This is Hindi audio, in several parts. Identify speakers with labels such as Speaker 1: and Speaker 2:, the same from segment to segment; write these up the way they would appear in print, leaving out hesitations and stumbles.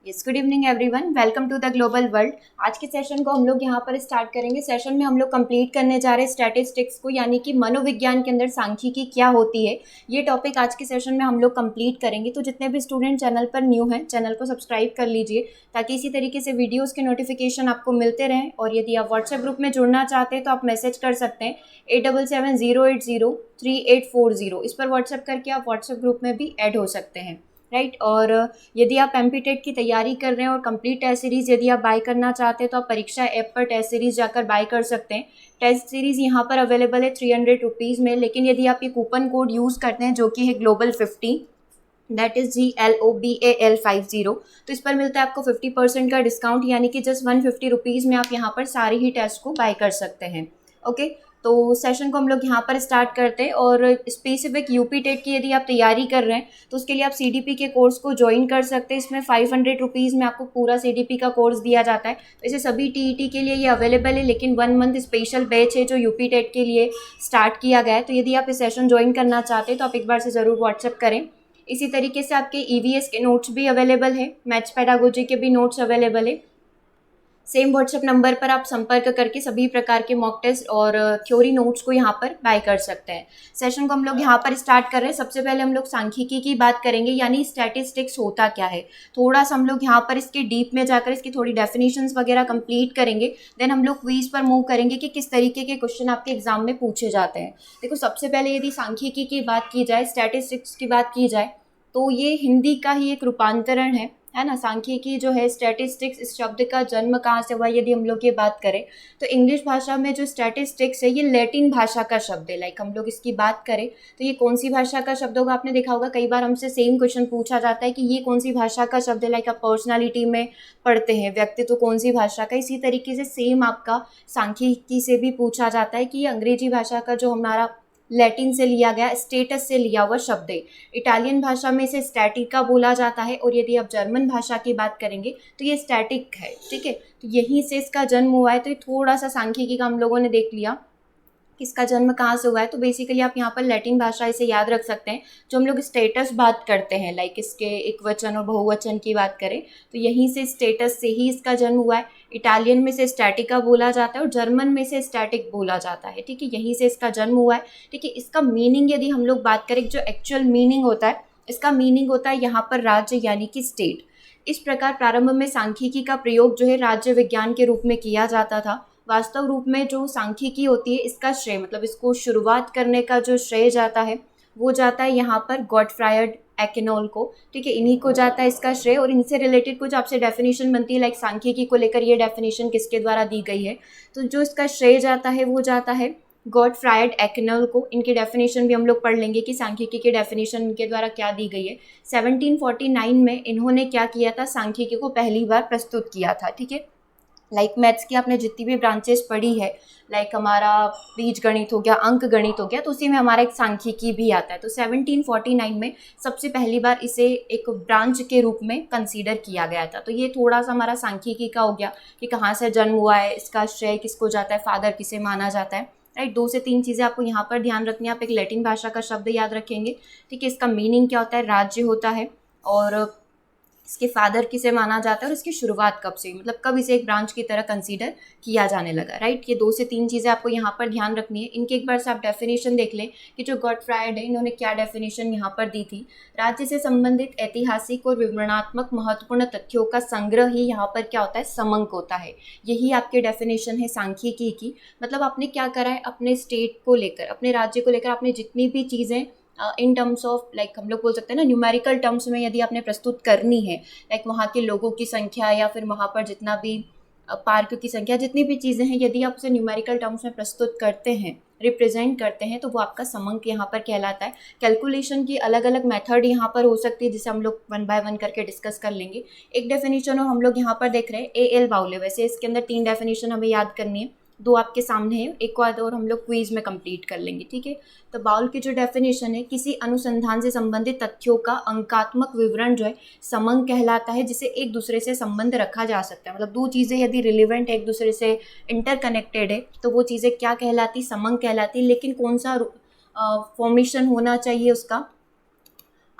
Speaker 1: Yes, good evening everyone, welcome to the global world. आज के सेशन को हम लोग यहाँ पर स्टार्ट करेंगे। सेशन में हम लोग कंप्लीट करने जा रहे हैं स्टैटिस्टिक्स को, यानी कि मनोविज्ञान के अंदर सांख्यिकी क्या होती है। ये टॉपिक आज के सेशन में हम लोग कंप्लीट करेंगे। तो जितने भी स्टूडेंट चैनल पर न्यू हैं, चैनल को सब्सक्राइब कर लीजिए ताकि इसी तरीके से वीडियोज़ के नोटिफिकेशन आपको मिलते रहें। और यदि आप व्हाट्सएप ग्रुप में जुड़ना चाहते हैं तो आप मैसेज कर सकते हैं 8770803840। इस पर व्हाट्सएप करके आप व्हाट्सएप ग्रुप में भी ऐड हो सकते हैं, राइट। और यदि आप एमपीटेट की तैयारी कर रहे हैं और कंप्लीट टेस्ट सीरीज़ यदि आप बाय करना चाहते हैं तो आप परीक्षा ऐप पर टेस्ट सीरीज़ जाकर बाय कर सकते हैं। टेस्ट सीरीज़ यहाँ पर अवेलेबल है 300 रुपीज़ में, लेकिन यदि आप ये कूपन कोड यूज़ करते हैं जो कि है GLOBAL50, दैट इज़ GLOBAL50, तो इस पर मिलता है आपको 50% का डिस्काउंट, यानी कि जस्ट 150 रुपीज़ में आप यहाँ पर सारी ही टेस्ट को बाय कर सकते हैं। ओके, तो सेशन को हम लोग यहाँ पर स्टार्ट करते हैं। और स्पेसिफिक यूपी टेट की यदि आप तैयारी कर रहे हैं तो उसके लिए आप सीडीपी के कोर्स को ज्वाइन कर सकते हैं। इसमें 500 रुपीज़ में आपको पूरा सीडीपी का कोर्स दिया जाता है। वैसे सभी टीईटी के लिए ये अवेलेबल है, लेकिन 1 मंथ स्पेशल बैच है जो यूपी टेट के लिए स्टार्ट किया गया है। तो यदि आप इस सेशन ज्वाइन करना चाहते हैं तो आप एक बार से ज़रूर व्हाट्सएप करें। इसी तरीके से आपके ईवीएस के नोट्स भी अवेलेबल है, मैथ्स पेडागोजी के भी नोट्स अवेलेबल है। सेम व्हाट्सएप नंबर पर आप संपर्क करके सभी प्रकार के मॉक टेस्ट और थ्योरी नोट्स को यहाँ पर बाय कर सकते हैं। सेशन को हम लोग यहाँ पर स्टार्ट कर रहे हैं। सबसे पहले हम लोग सांख्यिकी की बात करेंगे, यानी स्टैटिस्टिक्स होता क्या है। थोड़ा सा हम लोग यहाँ पर इसके डीप में जाकर इसकी थोड़ी डेफिनेशंस वगैरह कंप्लीट करेंगे। देन हम लोग क्विज पर मूव करेंगे कि किस तरीके के क्वेश्चन आपके एग्जाम में पूछे जाते हैं। देखो, सबसे पहले यदि सांख्यिकी की बात की जाए, स्टैटिस्टिक्स की बात की जाए, तो ये हिंदी का ही एक रूपांतरण है ना। सांख्यिकी जो है, स्टैटिस्टिक्स, इस शब्द का जन्म कहाँ से हुआ यदि हम लोग ये बात करें तो इंग्लिश भाषा में जो स्टैटिस्टिक्स है ये लैटिन भाषा का शब्द है। लाइक हम लोग इसकी बात करें तो ये कौन सी भाषा का शब्द होगा, आपने देखा होगा कई बार हमसे सेम क्वेश्चन पूछा जाता है कि ये कौन सी भाषा का शब्द है। लाइक आप पर्सनालिटी में पढ़ते हैं व्यक्तित्व कौन सी भाषा का, इसी तरीके से सेम आपका सांख्यिकी से भी पूछा जाता है कि ये अंग्रेजी भाषा का जो हमारा लैटिन से लिया गया, स्टेटस से लिया हुआ शब्द है। इटालियन भाषा में इसे स्टैटिका बोला जाता है, और यदि आप जर्मन भाषा की बात करेंगे तो ये स्टैटिक है, ठीक है। तो यहीं से इसका जन्म हुआ है। तो ये थोड़ा सा सांख्यिकी का हम लोगों ने देख लिया कि इसका जन्म कहाँ से हुआ है। तो बेसिकली आप यहाँ पर लैटिन भाषा इसे याद रख सकते हैं। जो हम लोग स्टेटस बात करते हैं, लाइक इसके एक वचन और बहुवचन की बात करें तो यहीं से स्टेटस से ही इसका जन्म हुआ है। इटालियन में से स्टैटिका बोला जाता है और जर्मन में से स्टैटिक बोला जाता है, ठीक है। यहीं से इसका जन्म हुआ है, ठीक है। इसका मीनिंग यदि हम लोग बात करें, जो एक्चुअल मीनिंग होता है, इसका मीनिंग होता है यहाँ पर राज्य, यानी कि स्टेट। इस प्रकार प्रारंभ में सांख्यिकी का प्रयोग जो है राज्य विज्ञान के रूप में किया जाता था। वास्तव रूप में जो सांख्यिकी होती है, इसका श्रेय, मतलब इसको शुरुआत करने का जो श्रेय जाता है वो जाता है यहाँ पर गॉटफ्रायड एकेनॉल को, ठीक है। इन्हीं को जाता है इसका श्रेय। और इनसे रिलेटेड कुछ आपसे डेफिनेशन बनती है, लाइक सांख्यिकी को लेकर ये डेफिनेशन किसके द्वारा दी गई है, तो जो इसका श्रेय जाता है वो जाता है गॉटफ्रायड एकेनॉल को। इनकी डेफिनेशन भी हम लोग पढ़ लेंगे कि सांख्यिकी की डेफिनेशन इनके द्वारा क्या दी गई है। 1749 में इन्होंने क्या किया था, सांख्यिकी को पहली बार प्रस्तुत किया था, ठीक है। लाइक मैथ्स की आपने जितनी भी ब्रांचेस पढ़ी है, लाइक हमारा बीज गणित हो गया, अंक गणित हो गया, तो उसी में हमारा एक सांख्यिकी भी आता है। तो 1749 में सबसे पहली बार इसे एक ब्रांच के रूप में कंसीडर किया गया था। तो ये थोड़ा सा हमारा सांख्यिकी का हो गया कि कहाँ से जन्म हुआ है, इसका श्रेय किसको जाता है, फादर किसे माना जाता है, राइट। 2 से 3 चीज़ें आपको यहाँ पर ध्यान रखनी है। आप एक लैटिन भाषा का शब्द याद रखेंगे, ठीक है। इसका मीनिंग क्या होता है, राज्य होता है, और इसके फादर किसे माना जाता है, और इसकी शुरुआत कब से, मतलब कब इसे एक ब्रांच की तरह कंसीडर किया जाने लगा, राइट। ये 2 से 3 चीज़ें आपको यहाँ पर ध्यान रखनी है। इनके एक बार से आप डेफिनेशन देख लें कि जो गॉटफ्रायड है, इन्होंने क्या डेफिनेशन यहाँ पर दी थी। राज्य से संबंधित ऐतिहासिक और विवरणात्मक महत्वपूर्ण तथ्यों का संग्रह ही यहाँ पर क्या होता है, समंक होता है। यही आपके डेफिनेशन है सांख्यिकी की। मतलब आपने क्या करा है, अपने स्टेट को लेकर, अपने राज्य को लेकर आपने जितनी भी चीज़ें इन टर्म्स ऑफ, लाइक हम लोग बोल सकते हैं ना, न्यूमेरिकल टर्म्स में यदि आपने प्रस्तुत करनी है, लाइक वहाँ के लोगों की संख्या या फिर वहाँ पर जितना भी पार्क की संख्या, जितनी भी चीज़ें हैं, यदि आप उसे न्यूमेरिकल टर्म्स में प्रस्तुत करते हैं, रिप्रेजेंट करते हैं, तो वो आपका समंक यहाँ पर कहलाता है। कैलकुलेशन की अलग अलग मेथड यहाँ पर हो सकती है, जिसे हम लोग 1 बाय 1 करके डिस्कस कर लेंगे। एक डेफिनेशन और हम लोग यहाँ पर देख रहे हैं A.L. बाउले। वैसे इसके अंदर 3 डेफिनेशन हमें याद करनी है, 2 आपके सामने है, एक और हम लोग क्विज में कंप्लीट कर लेंगे, ठीक है। तो बाउल की जो डेफिनेशन है, किसी अनुसंधान से संबंधित तथ्यों का अंकात्मक विवरण जो है समंक कहलाता है, जिसे एक दूसरे से संबंध रखा जा सकता है। मतलब 2 चीज़ें यदि रिलेवेंट है, एक दूसरे से इंटरकनेक्टेड है, तो वो चीज़ें क्या कहलाती, समंक कहलाती। लेकिन कौन सा फॉर्मेशन होना चाहिए उसका,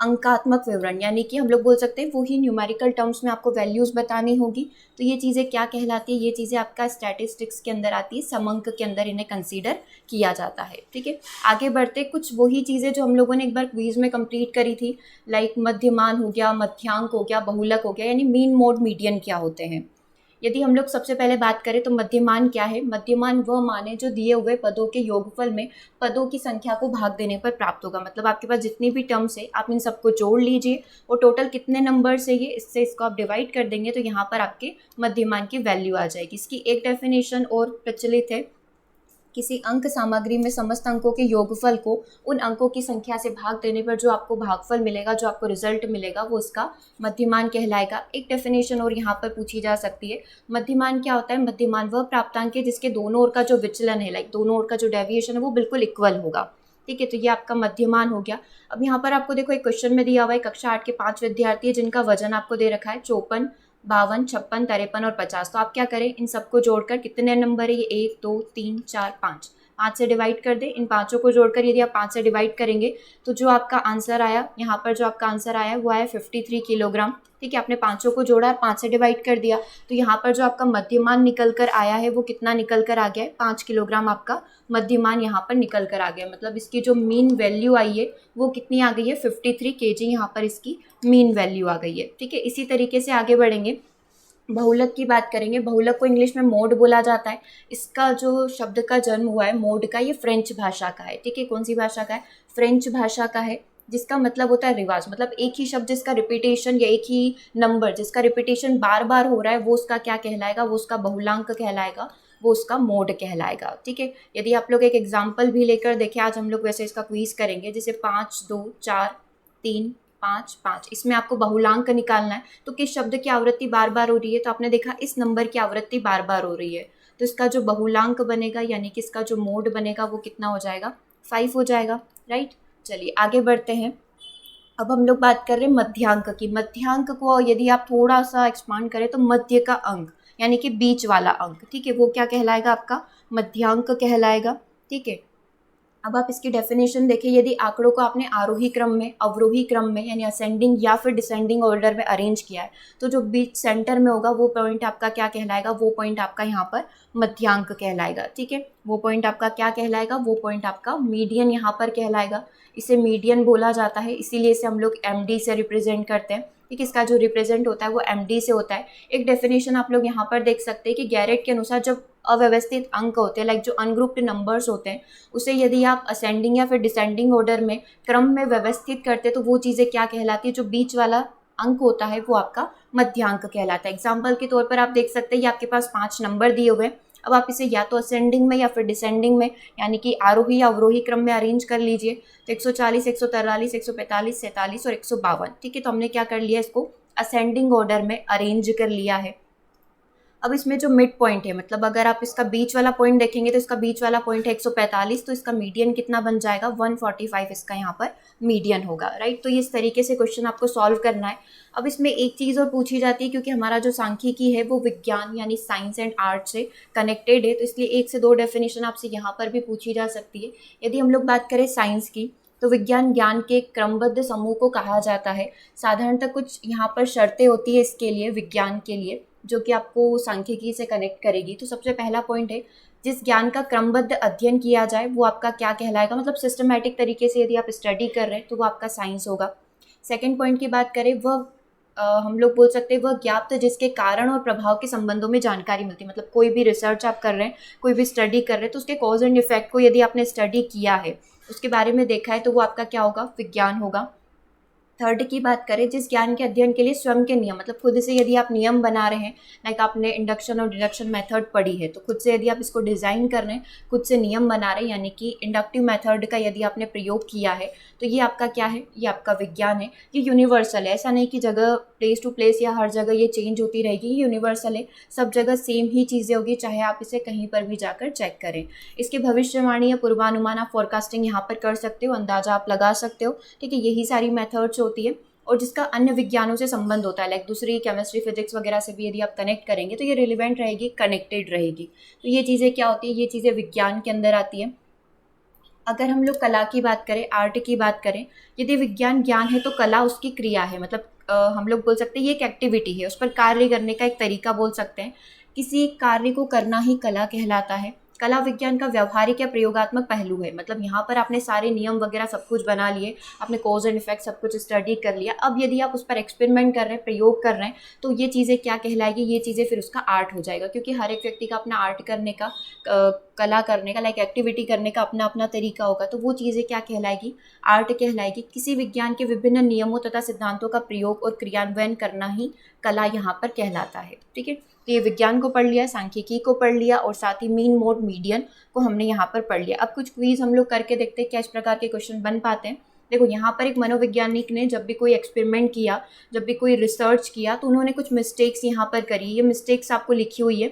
Speaker 1: अंकात्मक विवरण, यानी कि हम लोग बोल सकते हैं वही न्यूमेरिकल टर्म्स में आपको वैल्यूज़ बतानी होगी। तो ये चीज़ें क्या कहलाती है, ये चीज़ें आपका स्टैटिस्टिक्स के अंदर आती है, समंक के अंदर इन्हें कंसीडर किया जाता है। ठीक है, आगे बढ़ते, कुछ वही चीज़ें जो हम लोगों ने एक बार क्विज में कंप्लीट करी थी, लाइक मध्यमान हो गया, मध्यांक हो गया, बहुलक हो गया, यानी मीन मोड मीडियन क्या होते हैं। यदि हम लोग सबसे पहले बात करें तो मध्यमान क्या है। मध्यमान वह मान है जो दिए हुए पदों के योगफल में पदों की संख्या को भाग देने पर प्राप्त होगा। मतलब आपके पास जितनी भी टर्म्स है आप इन सबको जोड़ लीजिए और टोटल कितने नंबर से ये, इससे इसको आप डिवाइड कर देंगे तो यहाँ पर आपके मध्यमान की वैल्यू आ जाएगी। इसकी एक डेफिनेशन और प्रचलित है, किसी अंक सामग्री में समस्त अंकों के योगफल को उन अंकों की संख्या से भाग देने पर जो आपको भागफल मिलेगा, जो आपको रिजल्ट मिलेगा, वो उसका मध्यमान कहलाएगा। एक डेफिनेशन और यहाँ पर पूछी जा सकती है, मध्यमान क्या होता है। मध्यमान वह प्राप्तांक है जिसके दोनों ओर का जो विचलन है, लाइक दोनों ओर का जो डेविएशन है वो बिल्कुल इक्वल होगा। ठीक है, तो ये आपका मध्यमान हो गया। अब यहाँ पर आपको देखो एक क्वेश्चन में दिया हुआ है, कक्षा 8 के 5 विद्यार्थी है जिनका वजन आपको दे रखा है 54, 52, 56, 53 और 50। तो आप क्या करें, इन सबको जोड़कर कितने नंबर है ये 1, 2, 3, 4, 5, 5 से डिवाइड कर दें। इन पाँचों को जोड़कर यदि आप 5 से डिवाइड करेंगे तो जो आपका आंसर आया, यहाँ पर जो आपका आंसर आया वो आया 53 किलोग्राम। ठीक है, आपने पाँचों को जोड़ा और 5 से डिवाइड कर दिया, तो यहाँ पर जो आपका मध्यमान निकल कर आया है वो कितना निकल कर आ गया है, 5 किलोग्राम आपका मध्यमान यहाँ पर निकल कर आ गया। मतलब इसकी जो मीन वैल्यू आई है वो कितनी आ गई है, 53 kg यहाँ पर इसकी मीन वैल्यू आ गई है। ठीक है, इसी तरीके से आगे बढ़ेंगे, बहुलक की बात करेंगे। बहुलक को इंग्लिश में मोड बोला जाता है। इसका जो शब्द का जन्म हुआ है मोड का, ये फ्रेंच भाषा का है। ठीक है, कौन सी भाषा का है, फ्रेंच भाषा का है, जिसका मतलब होता है रिवाज। मतलब एक ही शब्द जिसका रिपीटेशन या एक ही नंबर जिसका रिपीटेशन बार बार हो रहा है वो उसका क्या कहलाएगा, वो उसका बहुलांक कहलाएगा, वो उसका मोड कहलाएगा। ठीक है, यदि आप लोग एक एग्जाम्पल भी लेकर देखें, आज हम लोग वैसे इसका क्विज करेंगे, जैसे 5, 2, 4, 3, 5, 5, इसमें आपको बहुलांक निकालना है। तो किस शब्द की आवृत्ति बार बार हो रही है, तो आपने देखा इस नंबर की आवृत्ति बार बार हो रही है, तो इसका जो बहुलांक बनेगा यानी कि इसका जो मोड बनेगा वो कितना हो जाएगा, 5 हो जाएगा। राइट, चलिए आगे बढ़ते हैं। अब हम लोग बात कर रहे हैं मध्यांक की। मध्यांक को यदि आप थोड़ा सा एक्सपांड करें तो मध्य का अंक यानी कि बीच वाला अंक, ठीक है, वो क्या कहलाएगा, आपका मध्यांक कहलाएगा। ठीक है, अब आप इसकी डेफिनेशन देखिए, यदि आंकड़ों को आपने आरोही क्रम में, अवरोही क्रम में यानी असेंडिंग या फिर डिसेंडिंग ऑर्डर में अरेंज किया है, तो जो बीच सेंटर में होगा वो पॉइंट आपका क्या कहलाएगा, वो पॉइंट आपका यहाँ पर मध्यांक कहलाएगा। ठीक है, वो पॉइंट आपका क्या कहलाएगा, वो पॉइंट आपका मीडियन यहाँ पर कहलाएगा। इसे मीडियन बोला जाता है, इसीलिए इसे हम लोग MD से रिप्रेजेंट करते हैं। ठीक है, इसका जो रिप्रेजेंट होता है वो MD से होता है। एक डेफिनेशन आप लोग यहाँ पर देख सकते हैं कि गैरेट के अनुसार जब अव्यवस्थित अंक होते हैं, लाइक जो अनग्रुप्ड नंबर्स होते हैं, उसे यदि आप असेंडिंग या फिर डिसेंडिंग ऑर्डर में क्रम में व्यवस्थित करते हैं तो वो चीज़ें क्या कहलाती है, जो बीच वाला अंक होता है वो आपका मध्यांक कहलाता है। एग्जाम्पल के तौर पर आप देख सकते हैं कि आपके पास 5 नंबर दिए हुए हैं। अब आप इसे या तो असेंडिंग में या फिर डिसेंडिंग में यानी कि आरोही या अवरोही क्रम में अरेंज कर लीजिए। तो 140, 143, 145, 47 और 152। ठीक है, तो हमने क्या कर लिया, इसको असेंडिंग ऑर्डर में अरेंज कर लिया है। अब इसमें जो मिड पॉइंट है, मतलब अगर आप इसका बीच वाला पॉइंट देखेंगे तो इसका बीच वाला पॉइंट है 145, तो इसका मीडियन कितना बन जाएगा, 145 इसका यहाँ पर मीडियन होगा। राइट, तो इस तरीके से क्वेश्चन आपको सॉल्व करना है। अब इसमें एक चीज़ और पूछी जाती है, क्योंकि हमारा जो सांख्यिकी है वो विज्ञान यानी साइंस एंड आर्ट से कनेक्टेड है, तो इसलिए 1 से 2 डेफिनेशन आपसे यहाँ पर भी पूछी जा सकती है। यदि हम लोग बात करें साइंस की, तो विज्ञान ज्ञान के क्रमबद्ध समूह को कहा जाता है। साधारणतः कुछ यहाँ पर शर्तें होती है इसके लिए, विज्ञान के लिए, जो कि आपको सांख्यिकी से कनेक्ट करेगी। तो सबसे पहला पॉइंट है, जिस ज्ञान का क्रमबद्ध अध्ययन किया जाए वो आपका क्या कहलाएगा, मतलब सिस्टमैटिक तरीके से यदि आप स्टडी कर रहे हैं तो वो आपका साइंस होगा। सेकंड पॉइंट की बात करें, वह हम लोग बोल सकते हैं वह ज्ञात जिसके कारण और प्रभाव के संबंधों में जानकारी मिलती है। मतलब कोई भी रिसर्च आप कर रहे हैं, कोई भी स्टडी कर रहे हैं, तो उसके कॉज एंड इफेक्ट को यदि आपने स्टडी किया है, उसके बारे में देखा है, तो वो आपका क्या होगा, विज्ञान होगा। थर्ड की बात करें, जिस ज्ञान के अध्ययन के लिए स्वयं के नियम, मतलब खुद से यदि आप नियम बना रहे हैं, लाइक आपने इंडक्शन और डिडक्शन मेथड पढ़ी है, तो खुद से यदि आप इसको डिज़ाइन कर रहे हैं, खुद से नियम बना रहे हैं, यानी कि इंडक्टिव मेथड का यदि आपने प्रयोग किया है, तो ये आपका क्या है, ये आपका विज्ञान है। ये यूनिवर्सल है, ऐसा नहीं कि जगह प्लेस टू प्लेस या हर जगह ये चेंज होती रहेगी, ये यूनिवर्सल है, सब जगह सेम ही चीज़ें होगी, चाहे आप इसे कहीं पर भी जाकर चेक करें। इसकी भविष्यवाणी या पूर्वानुमान आप फोरकास्टिंग यहाँ पर कर सकते हो, अंदाजा आप लगा सकते हो। ठीक है, यही सारी मेथड्स होती है, और जिसका अन्य विज्ञानों से संबंध होता है, लाइक दूसरी केमिस्ट्री, फिजिक्स वगैरह से भी यदि आप कनेक्ट करेंगे तो ये रिलेवेंट रहेगी, कनेक्टेड रहेगी। तो ये चीज़ें क्या होती है, ये चीज़ें विज्ञान के अंदर आती है। अगर हम लोग कला की बात करें, आर्ट की बात करें, यदि विज्ञान ज्ञान है तो कला उसकी क्रिया है, मतलब हम लोग बोल सकते हैं ये एक एक्टिविटी है, उस पर कार्य करने का एक तरीका बोल सकते हैं। किसी कार्य को करना ही कला कहलाता है। कला विज्ञान का व्यवहारिक या प्रयोगात्मक पहलू है, मतलब यहाँ पर आपने सारे नियम वगैरह सब कुछ बना लिए, आपने कॉज एंड इफेक्ट सब कुछ स्टडी कर लिया। अब यदि आप उस पर एक्सपेरिमेंट कर रहे हैं, प्रयोग कर रहे हैं, तो ये चीज़ें क्या कहलाएगी, ये चीज़ें फिर उसका आर्ट हो जाएगा, क्योंकि हर एक व्यक्ति का अपना आर्ट करने का, कला करने का, लाइक एक्टिविटी करने का अपना अपना तरीका होगा, तो वो चीज़ें क्या कहलाएगी, आर्ट कहलाएगी। किसी विज्ञान के विभिन्न नियमों तथा सिद्धांतों का प्रयोग और क्रियान्वयन करना ही कला यहाँ पर कहलाता है। ठीक है, तो ये विज्ञान को पढ़ लिया, सांख्यिकी को पढ़ लिया, और साथ ही मीन मोड मीडियन को हमने यहाँ पर पढ़ लिया। अब कुछ क्विज हम लोग करके देखते हैं क्या इस प्रकार के क्वेश्चन बन पाते हैं। देखो, यहाँ पर एक मनोवैज्ञानिक ने जब भी कोई एक्सपेरिमेंट किया, जब भी कोई रिसर्च किया, तो उन्होंने कुछ मिस्टेक्स यहाँ पर करी। ये मिस्टेक्स आपको लिखी हुई है,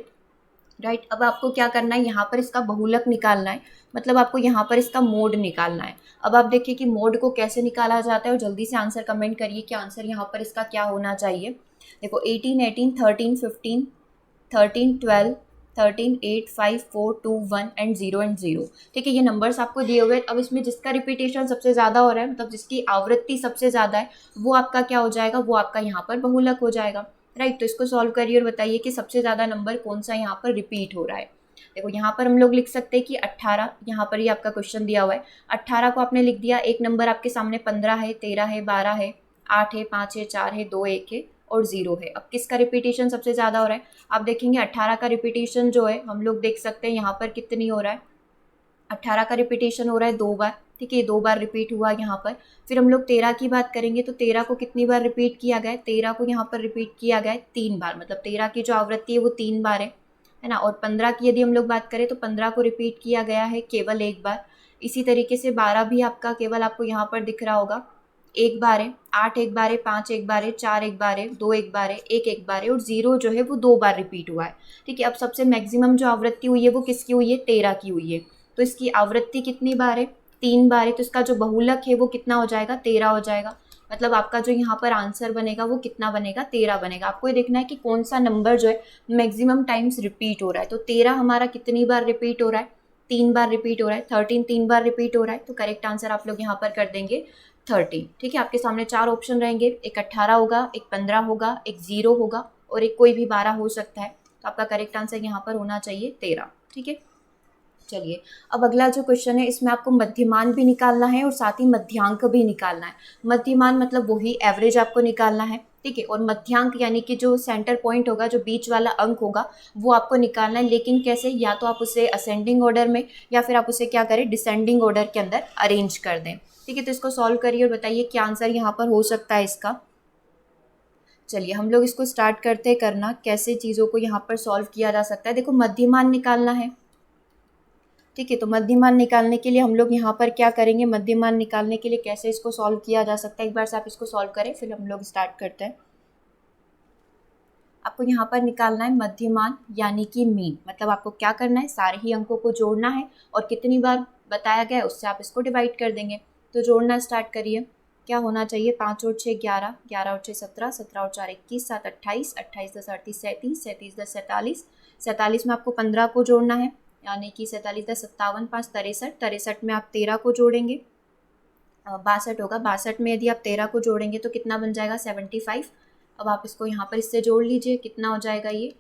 Speaker 1: राइट। अब आपको क्या करना है, यहाँ पर इसका बहुलक निकालना है, मतलब आपको यहाँ पर इसका मोड निकालना है। अब आप देखिए कि मोड को कैसे निकाला जाता है, और जल्दी से आंसर कमेंट करिए कि आंसर यहाँ पर इसका क्या होना चाहिए। देखो, 18, 18, 13, 15, 13, 12, 13, 8, 5, 4, 2, 1 एंड 0 एंड 0। ठीक है, ये नंबर्स आपको दिए हुए हैं। अब इसमें जिसका रिपीटेशन सबसे ज़्यादा हो रहा है, मतलब जिसकी आवृत्ति सबसे ज़्यादा है, वो आपका क्या हो जाएगा, वो आपका यहाँ पर बहुलक हो जाएगा, राइट। तो इसको सॉल्व करिए और बताइए कि सबसे ज़्यादा नंबर कौन सा यहाँ पर रिपीट हो रहा है। देखो, यहाँ पर हम लोग लिख सकते हैं कि 18, यहाँ पर ये आपका क्वेश्चन दिया हुआ है, 18 को आपने लिख दिया। एक नंबर आपके सामने 15 है, 13 है, 12 है, 8 है, 5 है, 4 है, 2, 1 है और 0 है। अब किसका रिपीटेशन सबसे ज़्यादा हो रहा है, आप देखेंगे 18 का रिपीटेशन जो है, हम लोग देख सकते हैं यहाँ पर कितनी हो रहा है, 18 का रिपीटेशन हो रहा है 2 बार। ठीक है, 2 बार रिपीट हुआ यहाँ पर। फिर हम लोग 13 की बात करेंगे, तो 13 को कितनी बार रिपीट किया गया है, 13 को यहाँ पर रिपीट किया गया है 3 बार, मतलब 13 की जो आवृत्ति है वो 3 बार है ना। और 15 की यदि हम लोग बात करें, तो 15 को रिपीट किया गया है केवल 1 बार। इसी तरीके से 12 भी आपका केवल आपको यहाँ पर दिख रहा होगा 1 बार है, 8 1 बार है, 5 1 बार है, 4 1 बार है, 2 1 बार है, 1 1 बार है, और 0 जो है वो 2 बार रिपीट हुआ है। ठीक है, अब सबसे मैक्सिमम जो आवृत्ति हुई है वो किसकी हुई है, 13 की हुई है। तो इसकी आवृत्ति कितनी बार है, 3 बार है, तो इसका जो बहुलक है वो कितना हो जाएगा, 13 हो जाएगा। मतलब आपका जो यहाँ पर आंसर बनेगा वो कितना बनेगा, 13 बनेगा। आपको ये देखना है कि कौन सा नंबर जो है मैक्सिमम टाइम्स रिपीट हो रहा है। तो 13 हमारा कितनी बार रिपीट हो रहा है, 3 बार रिपीट हो रहा है। 13 3 बार रिपीट हो रहा है, तो करेक्ट आंसर आप लोग यहाँ पर कर देंगे 13। ठीक है, आपके सामने 4 ऑप्शन रहेंगे, एक 18 होगा, एक 15 होगा, एक 0 होगा, और एक कोई भी 12 हो सकता है। तो आपका करेक्ट आंसर यहाँ पर होना चाहिए 13। ठीक है, चलिए अब अगला जो क्वेश्चन है, इसमें आपको मध्यमान भी निकालना है और साथ ही मध्यांक भी निकालना है। मध्यमान मतलब वही एवरेज आपको निकालना है, ठीक है, और मध्यांक यानी कि जो सेंटर पॉइंट होगा, जो बीच वाला अंक होगा, वो आपको निकालना है। लेकिन कैसे, या तो आप उसे असेंडिंग ऑर्डर में, या फिर आप उसे क्या करें, डिसेंडिंग ऑर्डर के अंदर अरेंज कर दें। ठीक है, तो इसको सॉल्व करिए और बताइए क्या आंसर यहाँ पर हो सकता है इसका। चलिए हम लोग इसको स्टार्ट करते हैं करना, कैसे चीज़ों को यहाँ पर सॉल्व किया जा सकता है। देखो, मध्यमान निकालना है, ठीक है, तो मध्यमान निकालने के लिए हम लोग यहाँ पर क्या करेंगे, मध्यमान निकालने के लिए कैसे इसको सॉल्व किया जा सकता है, एक बार से आप इसको सॉल्व करें फिर हम लोग स्टार्ट करते हैं। आपको यहाँ पर निकालना है मध्यमान यानी कि मीन, मतलब आपको क्या करना है, सारे ही अंकों को जोड़ना है और कितनी बार बताया गया है उससे आप इसको डिवाइड कर देंगे। तो जोड़ना स्टार्ट करिए। क्या होना चाहिए, 5 और 6 11, 11 और 6 17, 17 और 4 21, 7 28, 28 10 38 37, 37 10 47, 47 में आपको 15 को जोड़ना है, यानी कि 47 10 57, 5 63, 63 में आप 13 को जोड़ेंगे, 62 होगा, 62 में यदि आप 13 को जोड़ेंगे तो कितना बन जाएगा, 75। अब आप इसको यहाँ पर इससे जोड़ लीजिए, कितना हो जाएगा ये,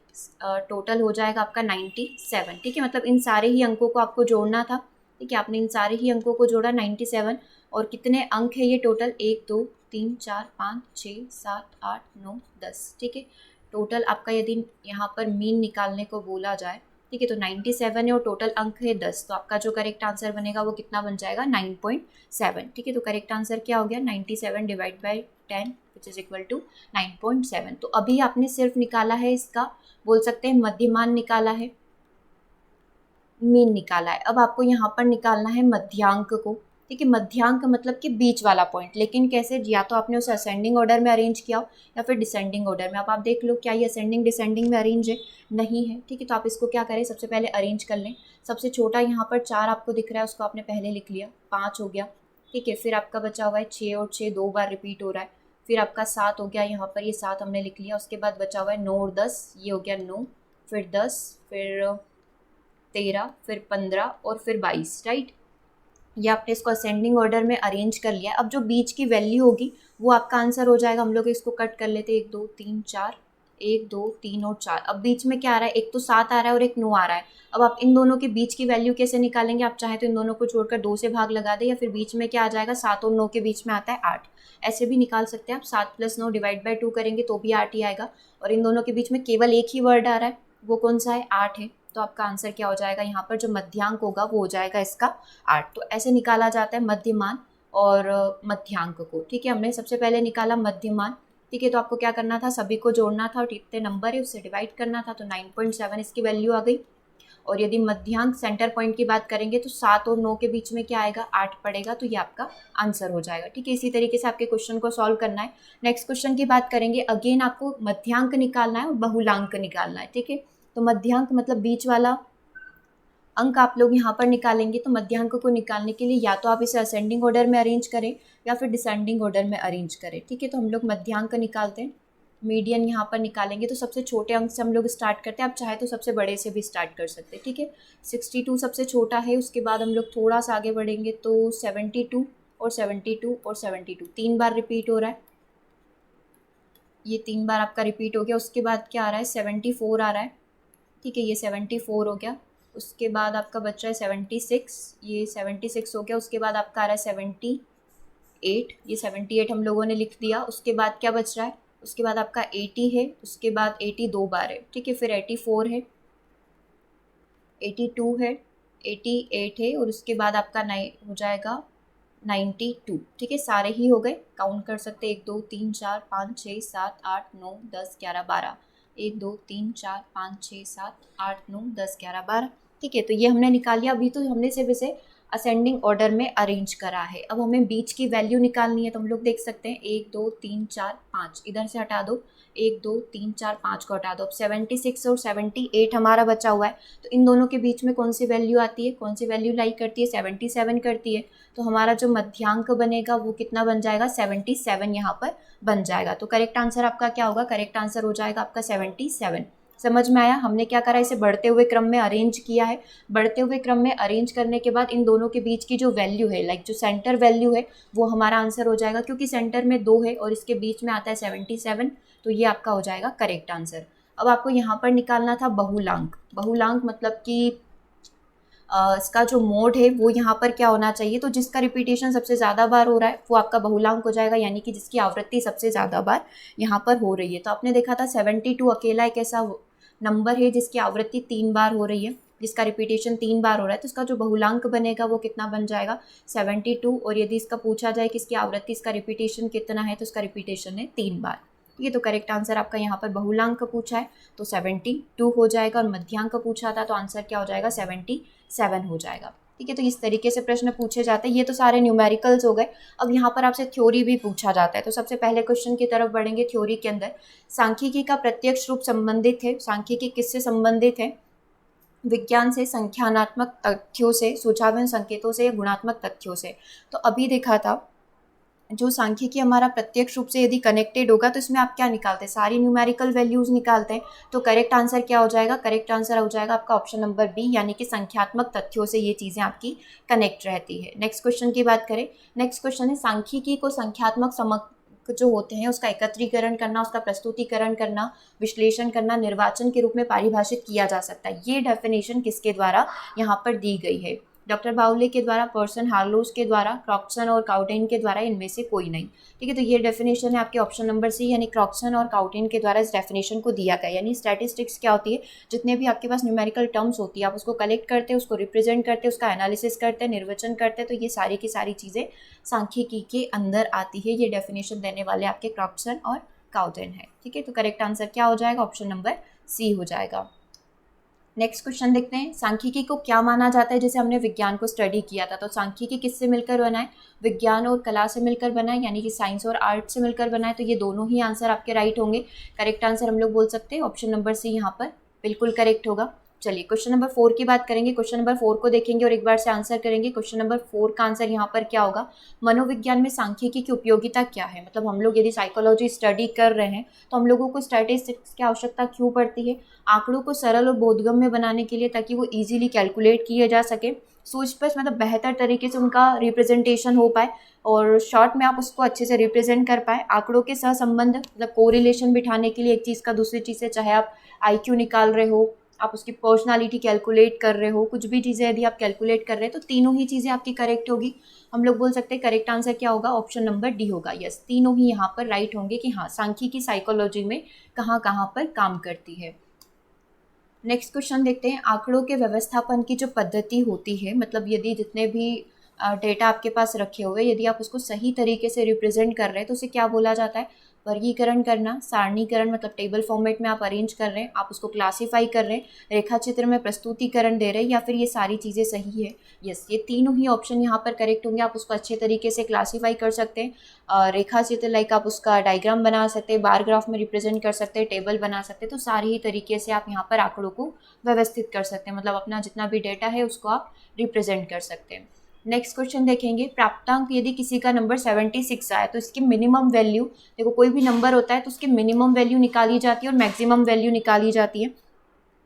Speaker 1: टोटल हो जाएगा आपका 97। ठीक है, मतलब इन सारे ही अंकों को आपको जोड़ना था। ठीक है, आपने इन सारे ही अंकों को जोड़ा 97, और कितने अंक है ये टोटल, 1 2 3 4 5 6 7 8 9 10। ठीक है, टोटल आपका यदि यहाँ पर मीन निकालने को बोला जाए, ठीक है, तो 97 है और टोटल अंक है 10, तो आपका जो करेक्ट आंसर बनेगा वो कितना बन जाएगा, 9.7। ठीक है, तो करेक्ट आंसर क्या हो गया, 97 divide by 10 which is equal to 9.7। तो अभी आपने सिर्फ निकाला है इसका, बोल सकते हैं मध्यमान निकाला है, मीन निकाला है। अब आपको यहाँ पर निकालना है मध्यांक को। ठीक है, मध्यांक मतलब कि बीच वाला पॉइंट, लेकिन कैसे, या तो आपने उसे असेंडिंग ऑर्डर में अरेंज किया हो या फिर डिसेंडिंग ऑर्डर में। अब आप देख लो क्या ये असेंडिंग डिसेंडिंग में अरेंज है, नहीं है। ठीक है, तो आप इसको क्या करें, सबसे पहले अरेंज कर लें। सबसे छोटा यहाँ पर 4 आपको दिख रहा है, उसको आपने पहले लिख लिया, 5 हो गया। ठीक है, फिर आपका बचा हुआ है 6 और 6 2 बार रिपीट हो रहा है, फिर आपका 7 हो गया, यहाँ पर ये 7 हमने लिख लिया। उसके बाद बचा हुआ है 9 और 10, ये हो गया 9, फिर 10, फिर 13, फिर 15 और फिर 22, राइट। ये आपने इसको असेंडिंग ऑर्डर में अरेंज कर लिया। अब जो बीच की वैल्यू होगी वो आपका आंसर हो जाएगा। हम लोग इसको कट कर लेते हैं, 1 2 3 4, 1 2 3 और 4। अब बीच में क्या आ रहा है, एक तो 7 आ रहा है और एक 9 आ रहा है। अब आप इन दोनों के बीच की वैल्यू कैसे निकालेंगे, आप चाहे तो इन दोनों को छोड़कर 2 से भाग लगा दें, या फिर बीच में क्या आ जाएगा, 7 और 9 के बीच में आता है 8। ऐसे भी निकाल सकते हैं आप, 7 + 9 डिवाइड बाई 2 करेंगे तो भी 8 ही आएगा। और इन दोनों के बीच में केवल एक ही वर्ड आ रहा है, वो कौन सा है, 8 है। तो आपका आंसर क्या हो जाएगा, यहाँ पर जो मध्यांक होगा वो हो जाएगा इसका 8। तो ऐसे निकाला जाता है मध्यमान और मध्यांक को। ठीक है, हमने सबसे पहले निकाला मध्यमान। ठीक है, तो आपको क्या करना था, सभी को जोड़ना था और कितने नंबर है उससे डिवाइड करना था। तो 9.7 इसकी वैल्यू आ गई। और यदि मध्यांक सेंटर पॉइंट की बात करेंगे तो 7 और 9 के बीच में क्या आएगा, 8 पड़ेगा। तो ये आपका आंसर हो जाएगा। ठीक है, इसी तरीके से आपके क्वेश्चन को सॉल्व करना है। नेक्स्ट क्वेश्चन की बात करेंगे। अगेन आपको मध्यांक निकालना है और बहुलांक निकालना है। ठीक है, तो मध्यांक मतलब बीच वाला अंक आप लोग यहाँ पर निकालेंगे। तो मध्यांक को निकालने के लिए या तो आप इसे असेंडिंग ऑर्डर में अरेंज करें या फिर डिसेंडिंग ऑर्डर में अरेंज करें। ठीक है, तो हम लोग मध्यांक निकालते हैं। मीडियन यहाँ पर निकालेंगे तो सबसे छोटे अंक से हम लोग स्टार्ट करते हैं। आप चाहे तो सबसे बड़े से भी स्टार्ट कर सकते हैं। ठीक है, 62 सबसे छोटा है। उसके बाद हम लोग थोड़ा सा आगे बढ़ेंगे तो 72 और 72 और 72 3 बार रिपीट हो रहा है। ये 3 बार आपका रिपीट हो गया। उसके बाद क्या आ रहा है, 74 आ रहा है। ठीक है, ये 74 हो गया। उसके बाद आपका बच रहा है 76, ये 76 हो गया। उसके बाद आपका आ रहा है 78, ये 78 हम लोगों ने लिख दिया। उसके बाद क्या बच रहा है, उसके बाद आपका 80 है। उसके बाद 80 2 बार है। ठीक है, फिर 84 है, 82 है, 88 है और उसके बाद आपका हो जाएगा 92। ठीक है, सारे ही हो गए, काउंट कर सकते हैं 1 2 3 4 5 6 7 8 9 10 11 12, 1 2 3 4 5 6 7 8 9 10 11 12। ठीक है, तो ये हमने निकाल लिया। अभी तो हमने सिर्फ इसे असेंडिंग ऑर्डर में अरेंज करा है। अब हमें बीच की वैल्यू निकालनी है। तो हम लोग देख सकते हैं 1 2 3 4 5 इधर से हटा दो, 1 2 3 4 5 को हटा दो। अब 76 और 78 हमारा बचा हुआ है। तो इन दोनों के बीच में कौन सी वैल्यू आती है, कौन सी वैल्यू लाई करती है, 77 करती है। तो हमारा जो मध्यांक बनेगा वो कितना बन जाएगा, 77 यहाँ पर बन जाएगा। तो करेक्ट आंसर आपका क्या होगा, करेक्ट आंसर हो जाएगा आपका 77। समझ में आया, हमने क्या करा, इसे बढ़ते हुए क्रम में अरेंज किया है। बढ़ते हुए क्रम में अरेंज करने के बाद इन दोनों के बीच की जो वैल्यू है, लाइक जो सेंटर वैल्यू है, वो हमारा आंसर हो जाएगा। क्योंकि सेंटर में 2 है और इसके बीच में आता है 77, तो ये आपका हो जाएगा करेक्ट आंसर। अब आपको यहाँ पर निकालना था बहुलांक। बहुलांक मतलब कि इसका जो मोड है वो यहाँ पर क्या होना चाहिए, तो जिसका रिपीटेशन सबसे ज़्यादा बार हो रहा है वो आपका बहुलांक हो जाएगा, यानी कि जिसकी आवृत्ति सबसे ज़्यादा बार यहाँ पर हो रही है। तो आपने देखा था 72 अकेला एक ऐसा नंबर है जिसकी आवृत्ति 3 बार हो रही है, जिसका रिपीटेशन 3 बार हो रहा है। तो इसका जो बहुलांक बनेगा वो कितना बन जाएगा, 72। और यदि इसका पूछा जाए कि इसकी आवृत्ति, इसका रिपीटेशन कितना है, तो इसका रिपीटेशन है 3 बार। ये तो करेक्ट आंसर आपका यहाँ पर बहुलांक का पूछा है तो 72 हो जाएगा, और मध्यांक का पूछा था तो आंसर क्या हो जाएगा, 77 हो जाएगा। ठीक है, तो इस तरीके से प्रश्न पूछे जाते हैं। ये तो सारे न्यूमेरिकल्स हो गए। अब यहाँ पर आपसे थ्योरी भी पूछा जाता है। तो सबसे पहले क्वेश्चन की तरफ बढ़ेंगे। थ्योरी के अंदर सांख्यिकी का प्रत्यक्ष रूप संबंधित है। सांख्यिकी किससे संबंधित है, विज्ञान से, संख्यानात्मक तथ्यों से, सूचनात्मक संकेतों से या गुणात्मक तथ्यों से। तो अभी देखा था जो सांख्यिकी हमारा प्रत्यक्ष रूप से यदि कनेक्टेड होगा तो इसमें आप क्या निकालते हैं, सारी न्यूमेरिकल वैल्यूज निकालते हैं। तो करेक्ट आंसर क्या हो जाएगा, करेक्ट आंसर हो जाएगा आपका ऑप्शन नंबर बी, यानी कि संख्यात्मक तथ्यों से ये चीज़ें आपकी कनेक्ट रहती है। नेक्स्ट क्वेश्चन की बात करें। नेक्स्ट क्वेश्चन है सांख्यिकी को संख्यात्मक समक जो होते हैं उसका एकत्रीकरण करना, उसका प्रस्तुतिकरण करना, विश्लेषण करना, निर्वाचन के रूप में परिभाषित किया जा सकता है। ये डेफिनेशन किसके द्वारा यहाँ पर दी गई है, डॉक्टर बाउले के द्वारा, पर्सन हार्लोस के द्वारा, क्रॉक्सन और काउटेन के द्वारा, इनमें से कोई नहीं। ठीक है, तो ये डेफिनेशन है आपके ऑप्शन नंबर सी, यानी क्रॉक्सन और काउटेन के द्वारा इस डेफिनेशन को दिया गया। यानी स्टैटिस्टिक्स क्या होती है, जितने भी आपके पास न्यूमेरिकल टर्म्स होती है आप उसको कलेक्ट करते हैं, उसको रिप्रेजेंट करते हैं, उसका एनालिसिस करते हैं, निर्वचन करते हैं। तो ये सारी की सारी चीज़ें सांख्यिकी के अंदर आती है। ये डेफिनेशन देने वाले आपके क्रॉक्सन और काउटेन है। ठीक है, तो करेक्ट आंसर क्या हो जाएगा, ऑप्शन नंबर सी हो जाएगा। नेक्स्ट क्वेश्चन देखते हैं। सांख्यिकी को क्या माना जाता है, जैसे हमने विज्ञान को स्टडी किया था। तो सांख्यिकी किससे मिलकर बना है, विज्ञान और कला से मिलकर बना है, यानी कि साइंस और आर्ट से मिलकर बना है। तो ये दोनों ही आंसर आपके राइट होंगे। करेक्ट आंसर हम लोग बोल सकते हैं ऑप्शन नंबर सी यहाँ पर बिल्कुल करेक्ट होगा। चलिए क्वेश्चन नंबर 4 की बात करेंगे। क्वेश्चन नंबर 4 को देखेंगे और एक बार से आंसर करेंगे। क्वेश्चन नंबर 4 का आंसर यहाँ पर क्या होगा, मनोविज्ञान में सांख्यिकी की उपयोगिता क्या है। मतलब हम लोग यदि साइकोलॉजी स्टडी कर रहे हैं तो हम लोगों को स्टैटिस्टिक्स की आवश्यकता क्यों पड़ती है, आंकड़ों को सरल और बोधगम्य बनाने के लिए, ताकि वो इजीली कैलकुलेट किए जा सके, सुस्पष्ट मतलब बेहतर तरीके से उनका रिप्रेजेंटेशन हो पाए और शॉर्ट में आप उसको अच्छे से रिप्रेजेंट कर पाए। आंकड़ों के सहसंबंध मतलब कोरिलेशन बिठाने के लिए एक चीज़ का दूसरी चीज़ से, चाहे आप आईक्यू निकाल रहे हो, आप उसकी पर्सनालिटी कैलकुलेट कर रहे हो, कुछ भी चीज़ें यदि आप कैलकुलेट कर रहे हैं तो तीनों ही चीज़ें आपकी करेक्ट होगी। हम लोग बोल सकते हैं करेक्ट आंसर क्या होगा, ऑप्शन नंबर डी होगा। यस, तीनों ही यहाँ पर राइट होंगे कि हाँ सांख्यिकी साइकोलॉजी में कहाँ कहाँ पर काम करती है। नेक्स्ट क्वेश्चन देखते हैं, आंकड़ों के व्यवस्थापन की जो पद्धति होती है, मतलब यदि जितने भी डेटा आपके पास रखे हुए, यदि आप उसको सही तरीके से रिप्रेजेंट कर रहे हैं तो उसे क्या बोला जाता है, वर्गीकरण करना, सारणीकरण मतलब टेबल फॉर्मेट में आप अरेंज कर रहे हैं, आप उसको क्लासीफाई कर रहे हैं, रेखा चित्र में प्रस्तुतिकरण दे रहे हैं, या फिर ये सारी चीज़ें सही है। यस, ये तीनों ही ऑप्शन यहाँ पर करेक्ट होंगे। आप उसको अच्छे तरीके से क्लासीफाई कर सकते हैं, रेखा चित्र लाइक आप उसका डायग्राम बना सकते हैं, बार ग्राफ में रिप्रेजेंट कर सकते हैं, टेबल बना सकते हैं, तो सारे ही तरीके से आप यहाँ पर आंकड़ों को व्यवस्थित कर सकते हैं, मतलब अपना जितना भी डेटा है उसको आप रिप्रेजेंट कर सकते हैं। नेक्स्ट क्वेश्चन देखेंगे, प्राप्तांक यदि किसी का नंबर 76 आया तो इसकी मिनिमम वैल्यू, देखो कोई भी नंबर होता है तो उसकी मिनिमम वैल्यू निकाली जाती है और मैक्सिमम वैल्यू निकाली जाती है।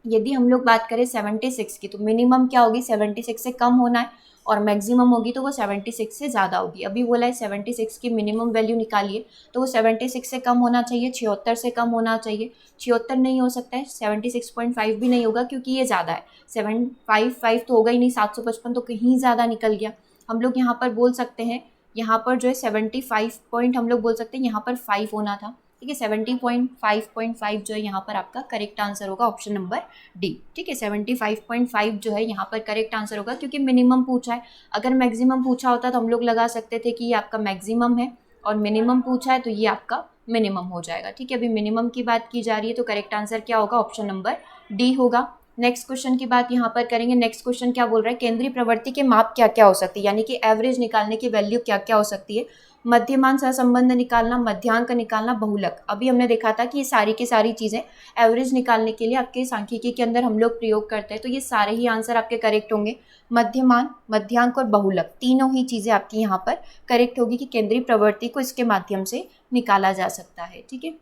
Speaker 1: यदि हम लोग बात करें 76 की तो मिनिमम क्या होगी, 76 से कम होना है, और मैक्सिमम होगी तो वो 76 से ज़्यादा होगी। अभी बोला है 76 की मिनिमम वैल्यू निकालिए तो वो 76 से कम होना चाहिए, 76 से कम होना चाहिए। 76 नहीं हो सकता है, 76.5 भी नहीं होगा क्योंकि ये ज़्यादा है। 755 तो होगा ही नहीं, 755 तो कहीं ज़्यादा निकल गया। हम लोग यहाँ पर बोल सकते हैं, यहाँ पर जो है 75 पॉइंट हम लोग बोल सकते हैं, यहाँ पर 5 होना था। ठीक है, 70.5 जो है यहाँ पर आपका करेक्ट आंसर होगा, ऑप्शन नंबर डी। ठीक है, 75.5 जो है यहाँ पर करेक्ट आंसर होगा क्योंकि मिनिमम पूछा है। अगर मैक्सिमम पूछा होता तो हम लोग लगा सकते थे कि ये आपका मैक्सिमम है, और मिनिमम पूछा है तो ये आपका मिनिमम हो जाएगा। ठीक है, अभी मिनिमम की बात की जा रही है तो करेक्ट आंसर क्या होगा, ऑप्शन नंबर डी होगा। नेक्स्ट क्वेश्चन की बात यहाँ पर करेंगे। नेक्स्ट क्वेश्चन क्या बोल रहा है, केंद्रीय प्रवृत्ति के माप क्या क्या हो सकती है, यानी कि एवरेज निकालने की वैल्यू क्या क्या हो सकती है। मध्यमान सहसंबंध निकालना, मध्यांक निकालना, बहुलक। अभी हमने देखा था कि ये सारी की सारी चीज़ें एवरेज निकालने के लिए आपके सांख्यिकी के अंदर हम लोग प्रयोग करते हैं, तो ये सारे ही आंसर आपके करेक्ट होंगे। मध्यमान, मध्यांक और बहुलक तीनों ही चीज़ें आपकी यहाँ पर करेक्ट होगी कि केंद्रीय प्रवृत्ति को इसके माध्यम से निकाला जा सकता है। ठीक है,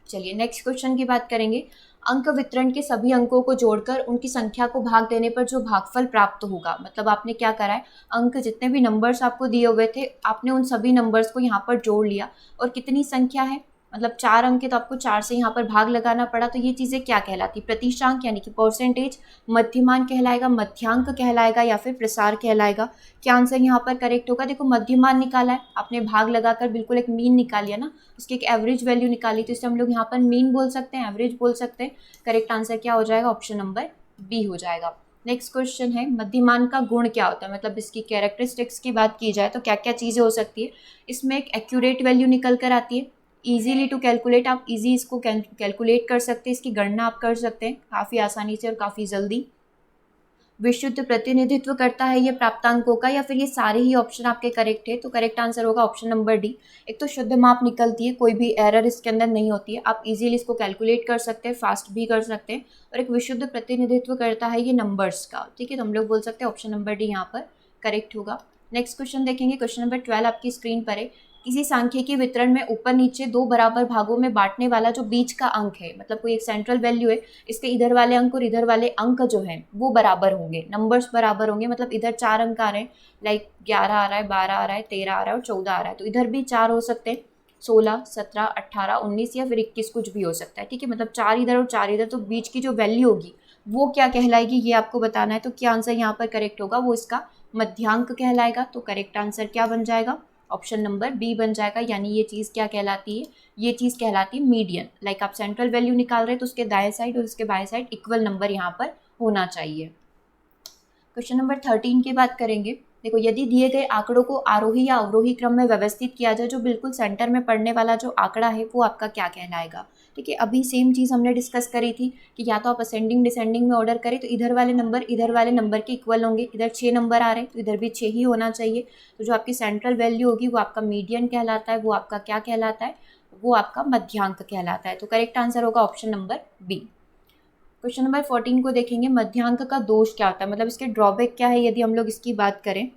Speaker 1: चलिए नेक्स्ट क्वेश्चन की बात करेंगे। अंक वितरण के सभी अंकों को जोड़कर उनकी संख्या को भाग देने पर जो भागफल प्राप्त होगा, मतलब आपने क्या करा है, अंक जितने भी नंबर्स आपको दिए हुए थे आपने उन सभी नंबर्स को यहाँ पर जोड़ लिया, और कितनी संख्या है, मतलब 4 अंक है तो आपको 4 से यहाँ पर भाग लगाना पड़ा, तो ये चीज़ें क्या कहलाती, प्रतिशांक यानी कि परसेंटेज, मध्यमान कहलाएगा, मध्यांक कहलाएगा, या फिर प्रसार कहलाएगा। क्या आंसर यहाँ पर करेक्ट होगा, देखो मध्यमान निकाला है आपने, भाग लगाकर बिल्कुल एक मीन निकालिया ना, उसकी एक एवरेज वैल्यू निकाली, तो इसे हम लोग यहाँ पर मीन बोल सकते हैं, एवरेज बोल सकते हैं। करेक्ट आंसर क्या हो जाएगा, ऑप्शन नंबर बी हो जाएगा। नेक्स्ट क्वेश्चन है, मध्यमान का गुण क्या होता है, मतलब इसकी कैरेक्टरिस्टिक्स की बात की जाए तो क्या क्या चीज़ें हो सकती है। इसमें एक एक्यूरेट वैल्यू निकल कर आती है, ईजीली टू कैलकुलेट, आप इजी इसको कैलकुलेट कर सकते हैं, इसकी गणना आप कर सकते हैं काफ़ी आसानी से और काफ़ी जल्दी। विशुद्ध प्रतिनिधित्व करता है ये प्राप्तांकों का, या फिर ये सारे ही ऑप्शन आपके करेक्ट है, तो करेक्ट आंसर होगा ऑप्शन नंबर डी। एक तो शुद्ध माप निकलती है, कोई भी एरर इसके अंदर नहीं होती है, आप इजीली इसको कैलकुलेट कर सकते हैं, फास्ट भी कर सकते हैं, और एक विशुद्ध प्रतिनिधित्व करता है ये नंबर्स का। ठीक है, तो हम लोग बोल सकते हैं ऑप्शन नंबर डी यहाँ पर करेक्ट होगा। नेक्स्ट क्वेश्चन देखेंगे, क्वेश्चन नंबर 12 आपकी स्क्रीन पर है। किसी सांख्यिकी वितरण में ऊपर नीचे दो बराबर भागों में बांटने वाला जो बीच का अंक है, मतलब कोई एक सेंट्रल वैल्यू है, इसके इधर वाले अंक और इधर वाले अंक जो हैं वो बराबर होंगे, नंबर्स बराबर होंगे, मतलब इधर 4 अंक आ रहे हैं, लाइक 11 आ रहा है, 12 आ रहा है, 13 आ रहा है और 14 आ रहा है, तो इधर भी 4 हो सकते हैं, 16, 17, 18, 19 या फिर 21 कुछ भी हो सकता है। ठीक है, मतलब 4 इधर और 4 इधर, तो बीच की जो वैल्यू होगी वो क्या कहलाएगी ये आपको बताना है। तो क्या आंसर यहाँ पर करेक्ट होगा, वो इसका मध्यांक कहलाएगा। तो करेक्ट आंसर क्या बन जाएगा, ऑप्शन नंबर बी बन जाएगा। यानी ये चीज़ क्या कहलाती है, ये चीज़ कहलाती है मीडियन। लाइक आप सेंट्रल वैल्यू निकाल रहे हैं तो उसके दाएं साइड और उसके बाएं साइड इक्वल नंबर यहाँ पर होना चाहिए। क्वेश्चन नंबर 13 की बात करेंगे। देखो, यदि दिए गए आंकड़ों को आरोही या अवरोही क्रम में व्यवस्थित किया जाए, जो बिल्कुल सेंटर में पड़ने वाला जो आंकड़ा है वो आपका क्या कहलाएगा। ठीक है, अभी सेम चीज़ हमने डिस्कस करी थी कि या तो आप असेंडिंग डिसेंडिंग में ऑर्डर करें तो इधर वाले नंबर के इक्वल होंगे, इधर 6 नंबर आ रहे हैं तो इधर भी 6 ही होना चाहिए। तो जो आपकी सेंट्रल वैल्यू होगी वो आपका मीडियन कहलाता है, वो आपका क्या कहलाता है, वो आपका मध्यांक कहलाता है। तो करेक्ट आंसर होगा option number B. Question number 14 को देखेंगे, मध्यांक का दोष क्या होता है, मतलब इसके ड्रॉबैक क्या है। यदि हम लोग इसकी बात करें,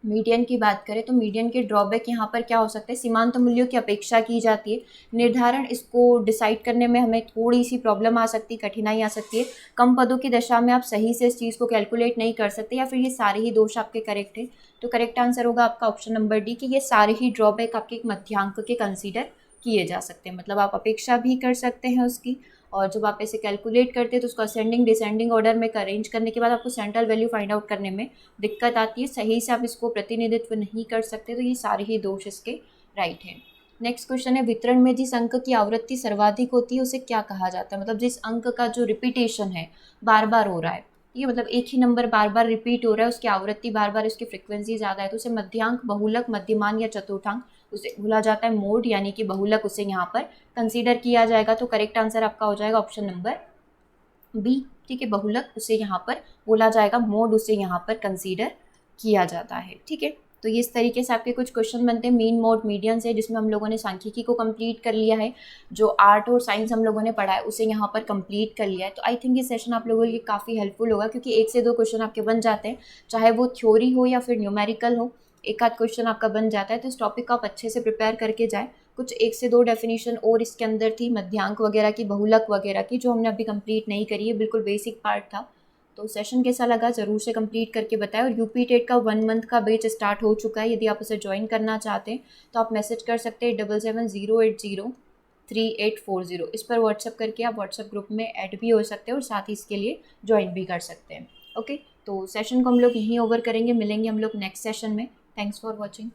Speaker 1: मीडियन की बात करें, तो मीडियन के ड्रॉबैक यहाँ पर क्या हो सकते हैं, सीमांत मूल्यों की अपेक्षा की जाती है, निर्धारण इसको डिसाइड करने में हमें थोड़ी सी प्रॉब्लम आ सकती है, कठिनाई आ सकती है, कम पदों की दशा में आप सही से इस चीज़ को कैलकुलेट नहीं कर सकते, या फिर ये सारे ही दोष आपके करेक्ट है। तो करेक्ट आंसर होगा आपका ऑप्शन नंबर डी कि ये सारे ही ड्रॉबैक आपके एक मध्यांक के कंसीडर किए जा सकते हैं, मतलब आप अपेक्षा भी कर सकते हैं उसकी, और जब आप ऐसे कैलकुलेट करते हैं तो उसको असेंडिंग डिसेंडिंग ऑर्डर में अरेंज करने के बाद आपको सेंट्रल वैल्यू फाइंड आउट करने में दिक्कत आती है, सही से आप इसको प्रतिनिधित्व नहीं कर सकते, तो ये सारे ही दोष इसके राइट हैं। नेक्स्ट क्वेश्चन है, वितरण में जिस अंक की आवृत्ति सर्वाधिक होती है उसे क्या कहा जाता है, मतलब जिस अंक का जो रिपीटेशन है बार बार हो रहा है, ये मतलब एक ही नंबर बार बार रिपीट हो रहा है, उसकी आवृत्ति बार बार, उसकी फ्रिक्वेंसी ज़्यादा है, तो उसे मध्यांक, बहुलक, मध्यमान या चतुर्थांक उसे बोला जाता है, मोड यानी कि बहुलक उसे यहाँ पर कंसीडर किया जाएगा। तो करेक्ट आंसर आपका हो जाएगा ऑप्शन नंबर बी, ठीक है, बहुलक उसे यहाँ पर बोला जाएगा, मोड उसे यहाँ पर कंसीडर किया जाता है, ठीक है। तो ये इस तरीके से आपके कुछ क्वेश्चन बनते हैं मीन, मोड, मीडियन से, जिसमें हम लोगों ने सांख्यिकी को कंप्लीट कर लिया है, जो आर्ट और साइंस हम लोगों ने पढ़ा है उसे यहाँ पर कंप्लीट कर लिया है। तो आई थिंक ये सेशन आप लोगों के लिए काफ़ी हेल्पफुल होगा, क्योंकि 1 से 2 क्वेश्चन आपके बन जाते हैं, चाहे वो थ्योरी हो या फिर न्यूमेरिकल हो, एक आध क्वेश्चन आपका बन जाता है। तो इस टॉपिक को आप अच्छे से प्रिपेयर करके जाए। कुछ 1 से 2 डेफिनेशन और इसके अंदर थी मध्यांक वगैरह की, बहुलक वगैरह की, जो हमने अभी कंप्लीट नहीं करी है, बिल्कुल बेसिक पार्ट था। तो सेशन कैसा लगा ज़रूर से कंप्लीट करके बताएं। और यूपी टेट का 1 मंथ का बैच स्टार्ट हो चुका है, यदि आप उसे ज्वाइन करना चाहते हैं तो आप मैसेज कर सकते हैं 7708033840, इस पर व्हाट्सअप करके आप व्हाट्सअप ग्रुप में ऐड भी हो सकते हैं और साथ ही इसके लिए ज्वाइन भी कर सकते हैं। ओके, तो सेशन को हम लोग यहीं ओवर करेंगे, मिलेंगे हम लोग नेक्स्ट सेशन में। Thanks for watching.